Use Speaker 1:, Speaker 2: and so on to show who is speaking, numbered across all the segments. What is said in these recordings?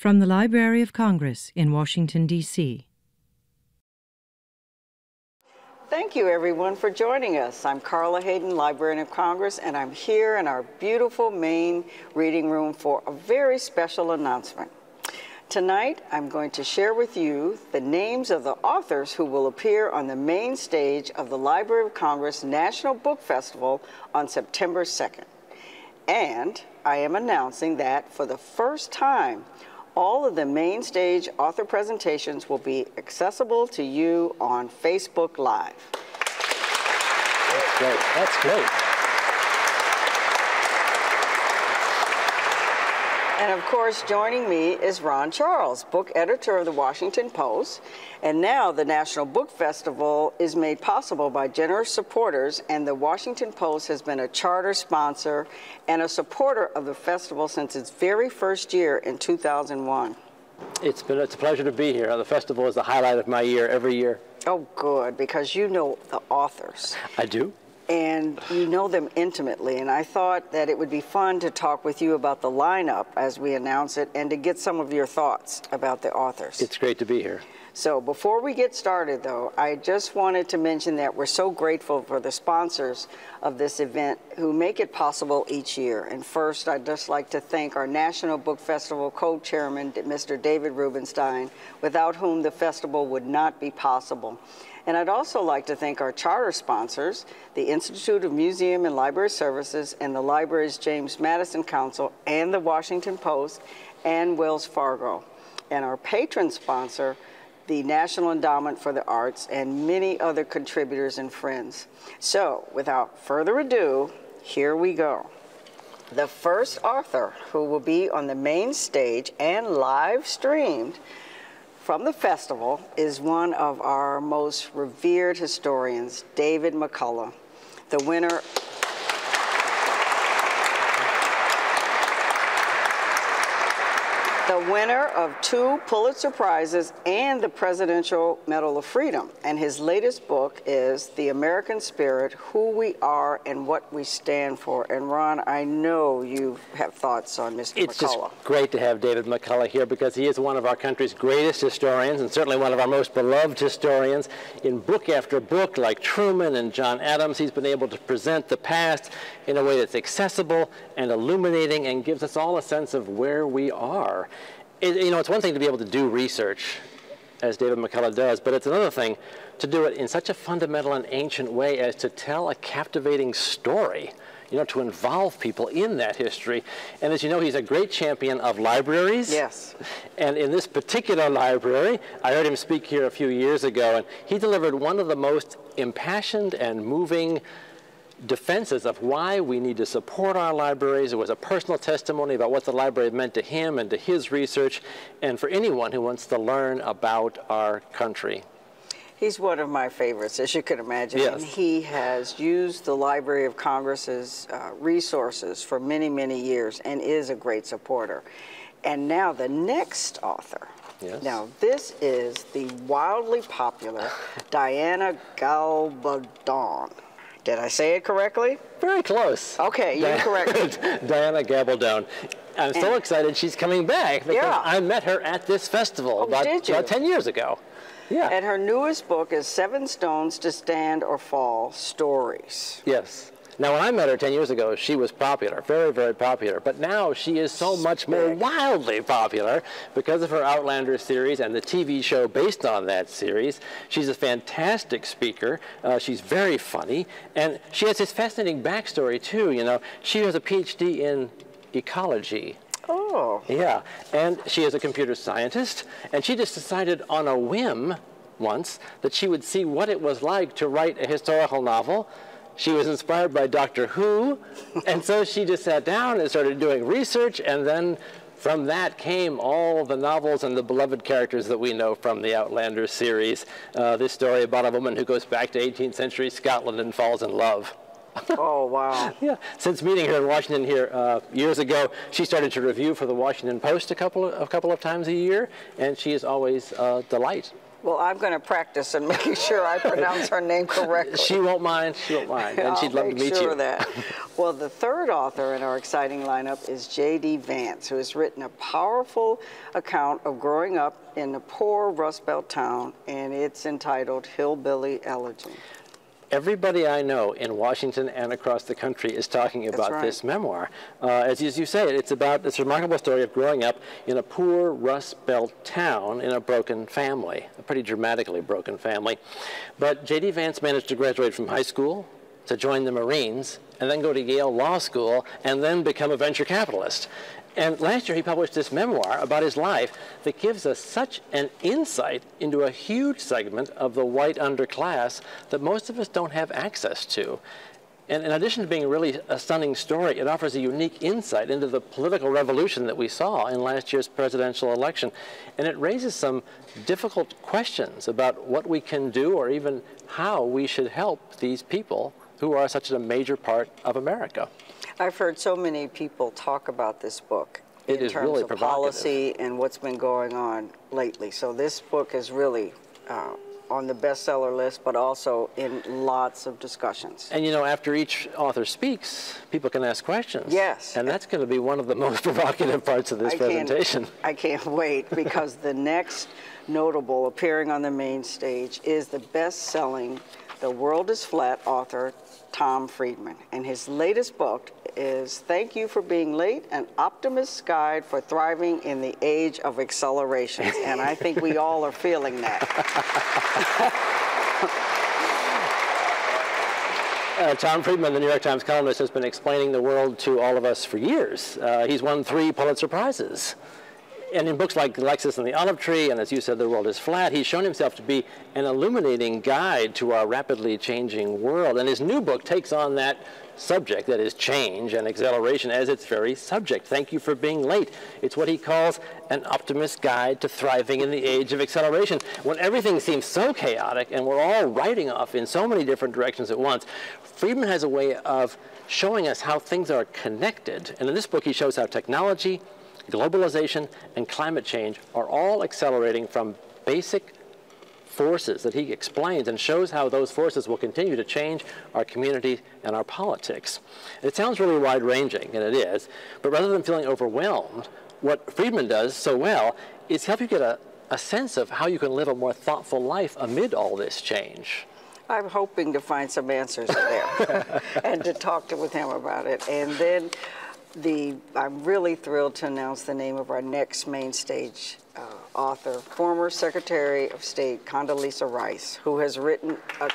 Speaker 1: From the Library of Congress in Washington, D.C.
Speaker 2: Thank you, everyone, for joining us. I'm Carla Hayden, Librarian of Congress, and I'm here in our beautiful main reading room for a very special announcement. Tonight, I'm going to share with you the names of the authors who will appear on the main stage of the Library of Congress National Book Festival on September 2nd. And I am announcing that for the first time, all of the main stage author presentations will be accessible to you on Facebook Live.
Speaker 3: That's great. That's great.
Speaker 2: And of course, joining me is Ron Charles, book editor of the Washington Post. And now the National Book Festival is made possible by generous supporters, and the Washington Post has been a charter sponsor and a supporter of the festival since its very first year in 2001.
Speaker 3: It's a pleasure to be here. The festival is the highlight of my year every year.
Speaker 2: Oh, good, because you know the authors.
Speaker 3: I do.
Speaker 2: And you know them intimately, and I thought that it would be fun to talk with you about the lineup as we announce it and to get some of your thoughts about the authors.
Speaker 3: It's great to be here.
Speaker 2: So before we get started, though, I just wanted to mention that we're so grateful for the sponsors of this event who make it possible each year. And first, I'd just like to thank our National Book Festival co-chairman, Mr. David Rubenstein, without whom the festival would not be possible. And I'd also like to thank our charter sponsors, the Institute of Museum and Library Services and the library's James Madison Council and the Washington Post and Wells Fargo. And our patron sponsor, the National Endowment for the Arts, and many other contributors and friends. So, without further ado, here we go. The first author who will be on the main stage and live streamed from the festival is one of our most revered historians, David McCullough, the winner of 2 Pulitzer Prizes and the Presidential Medal of Freedom. And his latest book is The American Spirit, Who We Are and What We Stand For. And Ron, I know you have thoughts on Mr. McCullough.
Speaker 3: It's just great to have David McCullough here because he is one of our country's greatest historians and certainly one of our most beloved historians. In book after book, like Truman and John Adams, he's been able to present the past in a way that's accessible and illuminating and gives us all a sense of where we are. It's one thing to be able to do research, as David McCullough does, but it's another thing to do it in such a fundamental and ancient way as to tell a captivating story, to involve people in that history. And as you know, he's a great champion of libraries.
Speaker 2: Yes.
Speaker 3: And in this particular library, I heard him speak here a few years ago, and he delivered one of the most impassioned and moving defenses of why we need to support our libraries. It was a personal testimony about what the library meant to him and to his research, and for anyone who wants to learn about our country.
Speaker 2: He's one of my favorites, as you can imagine.
Speaker 3: Yes.
Speaker 2: And he has used the Library of Congress's resources for many, many years and is a great supporter. And now the next author.
Speaker 3: Yes.
Speaker 2: Now, this is the wildly popular Diana Gabaldon. Did I say it correctly?
Speaker 3: Very close.
Speaker 2: Okay, you corrected.
Speaker 3: Diana Gabaldon. I'm so excited she's coming back because I met her at this festival about 10 years ago. Yeah.
Speaker 2: And her newest book is 7 Stones to Stand or Fall, Stories.
Speaker 3: Yes. Now, when I met her 10 years ago, she was popular, very, very popular. But now she is so much more wildly popular because of her Outlander series and the TV show based on that series. She's a fantastic speaker. She's very funny. And she has this fascinating backstory, too. She has a PhD in ecology.
Speaker 2: Oh.
Speaker 3: Yeah. And she is a computer scientist. And she just decided on a whim once that she would see what it was like to write a historical novel. She was inspired by Doctor Who, and so she just sat down and started doing research, and then from that came all the novels and the beloved characters that we know from the Outlander series. This story about a woman who goes back to 18th century Scotland and falls in love.
Speaker 2: Oh, wow.
Speaker 3: Yeah. Since meeting her in Washington here years ago, she started to review for the Washington Post a couple of times a year, and she is always a delight.
Speaker 2: Well, I'm going to practice and making sure I pronounce her name correctly.
Speaker 3: She won't mind. She won't mind. And she'd love to meet you.
Speaker 2: I'll make sure of that. Well, the third author in our exciting lineup is J.D. Vance, who has written a powerful account of growing up in a poor Rust Belt town, and it's entitled Hillbilly Elegy.
Speaker 3: Everybody I know in Washington and across the country is talking about this memoir. As you say, it's about this remarkable story of growing up in a poor Rust Belt town in a broken family, a pretty dramatically broken family. But J.D. Vance managed to graduate from high school, to join the Marines, and then go to Yale Law School, and then become a venture capitalist. And last year he published this memoir about his life that gives us such an insight into a huge segment of the white underclass that most of us don't have access to. And in addition to being really a stunning story, it offers a unique insight into the political revolution that we saw in last year's presidential election. And it raises some difficult questions about what we can do or even how we should help these people who are such a major part of America.
Speaker 2: I've heard so many people talk about this book in terms
Speaker 3: really
Speaker 2: of policy and what's been going on lately. So this book is really on the bestseller list, but also in lots of discussions.
Speaker 3: And you know, after each author speaks, people can ask questions.
Speaker 2: Yes.
Speaker 3: And that's going to be one of the most provocative parts of this presentation.
Speaker 2: I can't wait, because the next notable appearing on the main stage is the best-selling The World is Flat author Tom Friedman. And his latest book is Thank You for Being Late, An Optimist's Guide for Thriving in the Age of Accelerations. And I think we all are feeling that.
Speaker 3: Tom Friedman, the New York Times columnist, has been explaining the world to all of us for years. He's won 3 Pulitzer Prizes. And in books like Lexus and the Olive Tree, and as you said, The World is Flat, he's shown himself to be an illuminating guide to our rapidly changing world. And his new book takes on that subject, that is change and acceleration, as its very subject. Thank You for Being Late. It's what he calls an optimist's guide to thriving in the age of acceleration. When everything seems so chaotic and we're all riding off in so many different directions at once, Friedman has a way of showing us how things are connected. And in this book, he shows how technology, globalization, and climate change are all accelerating from basic forces that he explains, and shows how those forces will continue to change our community and our politics. It sounds really wide-ranging, and it is, but rather than feeling overwhelmed, what Friedman does so well is help you get a sense of how you can live a more thoughtful life amid all this change.
Speaker 2: I'm hoping to find some answers there and to talk with him about it. And then I'm really thrilled to announce the name of our next main stage author, former Secretary of State Condoleezza Rice, who has written a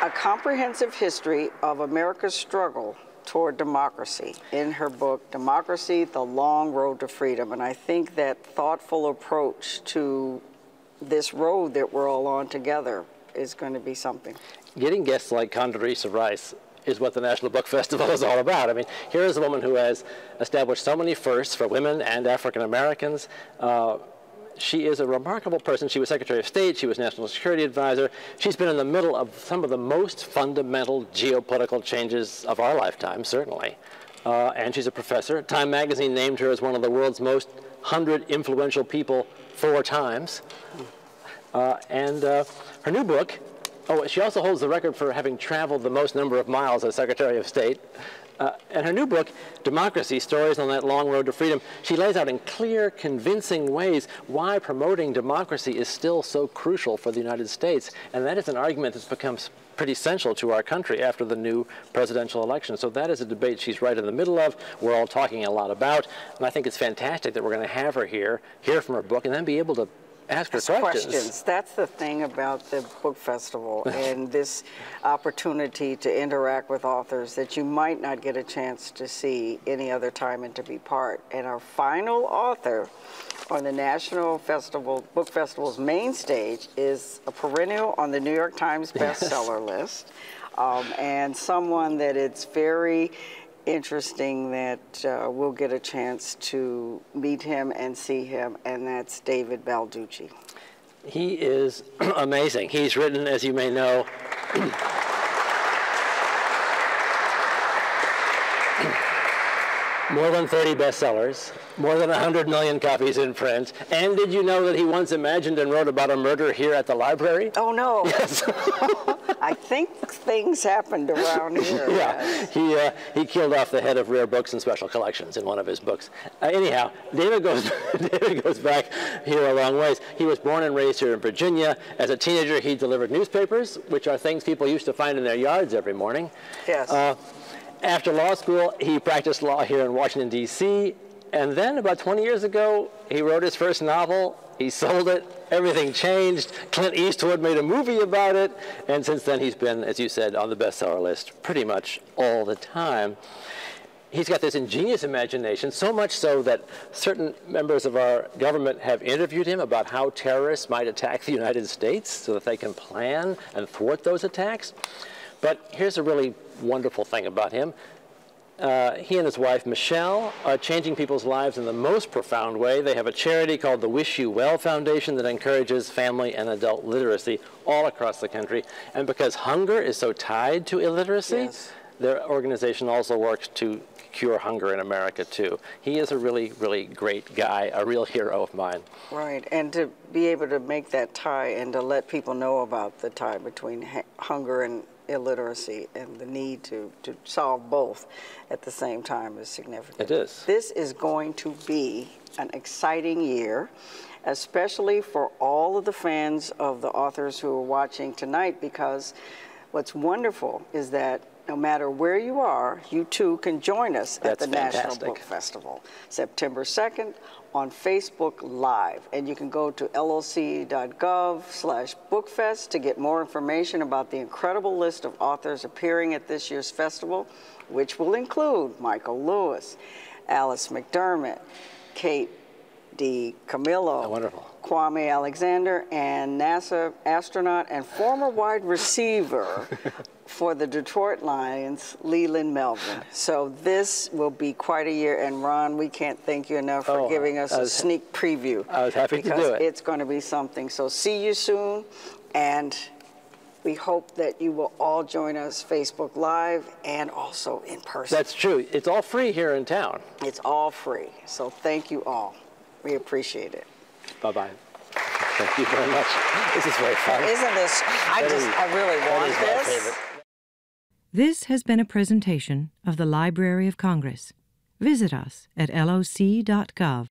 Speaker 2: comprehensive history of America's struggle toward democracy in her book, Democracy, The Long Road to Freedom. And I think that thoughtful approach to this road that we're all on together is going to be something.
Speaker 3: Getting guests like Condoleezza Rice is what the National Book Festival is all about. I mean, here is a woman who has established so many firsts for women and African Americans. She is a remarkable person. She was Secretary of State. She was National Security Advisor. She's been in the middle of some of the most fundamental geopolitical changes of our lifetime, certainly. And she's a professor. Time magazine named her as one of the world's most 100 influential people 4 times. Her new book, she also holds the record for having traveled the most number of miles as Secretary of State. And her new book, Democracy, Stories on That Long Road to Freedom, she lays out in clear, convincing ways why promoting democracy is still so crucial for the United States. And that is an argument that's become pretty central to our country after the new presidential election. So that is a debate she's right in the middle of, we're all talking a lot about. And I think it's fantastic that we're going to have her here, hear from her book, and then be able to ask her questions.
Speaker 2: That's the thing about the book festival and this opportunity to interact with authors that you might not get a chance to see any other time and to be part. And our final author on the National Book Festival's main stage is a perennial on the New York Times bestseller list, and someone that it's very interesting that we'll get a chance to meet him and see him, and that's David Baldacci.
Speaker 3: He is amazing. He's written, as you may know, more than 30 bestsellers, more than 100 million copies in print. And did you know that he once imagined and wrote about a murder here at the library?
Speaker 2: Oh, no.
Speaker 3: Yes.
Speaker 2: I think things happened around here.
Speaker 3: Yeah, he killed off the head of rare books and special collections in one of his books. Anyhow, David goes back here a long ways. He was born and raised here in Virginia. As a teenager, he delivered newspapers, which are things people used to find in their yards every morning.
Speaker 2: Yes.
Speaker 3: After law school, he practiced law here in Washington, D.C., and then about 20 years ago, he wrote his first novel. He sold it. Everything changed. Clint Eastwood made a movie about it, and since then he's been, as you said, on the bestseller list pretty much all the time. He's got this ingenious imagination, so much so that certain members of our government have interviewed him about how terrorists might attack the United States so that they can plan and thwart those attacks. But here's a really wonderful thing about him. He and his wife, Michelle, are changing people's lives in the most profound way. They have a charity called the Wish You Well Foundation that encourages family and adult literacy all across the country. And because hunger is so tied to illiteracy,
Speaker 2: yes,
Speaker 3: their organization also works to cure hunger in America, too. He is a really, really great guy, a real hero of mine.
Speaker 2: Right, and to be able to make that tie and to let people know about the tie between hunger and illiteracy and the need to solve both at the same time is significant.
Speaker 3: It is.
Speaker 2: This is going to be an exciting year, especially for all of the fans of the authors who are watching tonight, because what's wonderful is that no matter where you are, you too can join us at the National Book Festival, September 2nd on Facebook Live. And you can go to loc.gov/bookfest to get more information about the incredible list of authors appearing at this year's festival, which will include Michael Lewis, Alice McDermott, Kate DiCamillo,
Speaker 3: wonderful,
Speaker 2: Kwame Alexander, and NASA astronaut and former wide receiver for the Detroit Lions, Leland Melvin. So this will be quite a year, and Ron, we can't thank you enough for giving us a sneak preview.
Speaker 3: I was happy to do it.
Speaker 2: Because it's going to be something. So see you soon, and we hope that you will all join us Facebook Live and also in person.
Speaker 3: That's true. It's all free here in town.
Speaker 2: It's all free. So thank you all. We appreciate it.
Speaker 3: Bye-bye. Thank you very much. This is very fun.
Speaker 2: Isn't this, I really want this.
Speaker 3: My favorite.
Speaker 1: This has been a presentation of the Library of Congress. Visit us at loc.gov.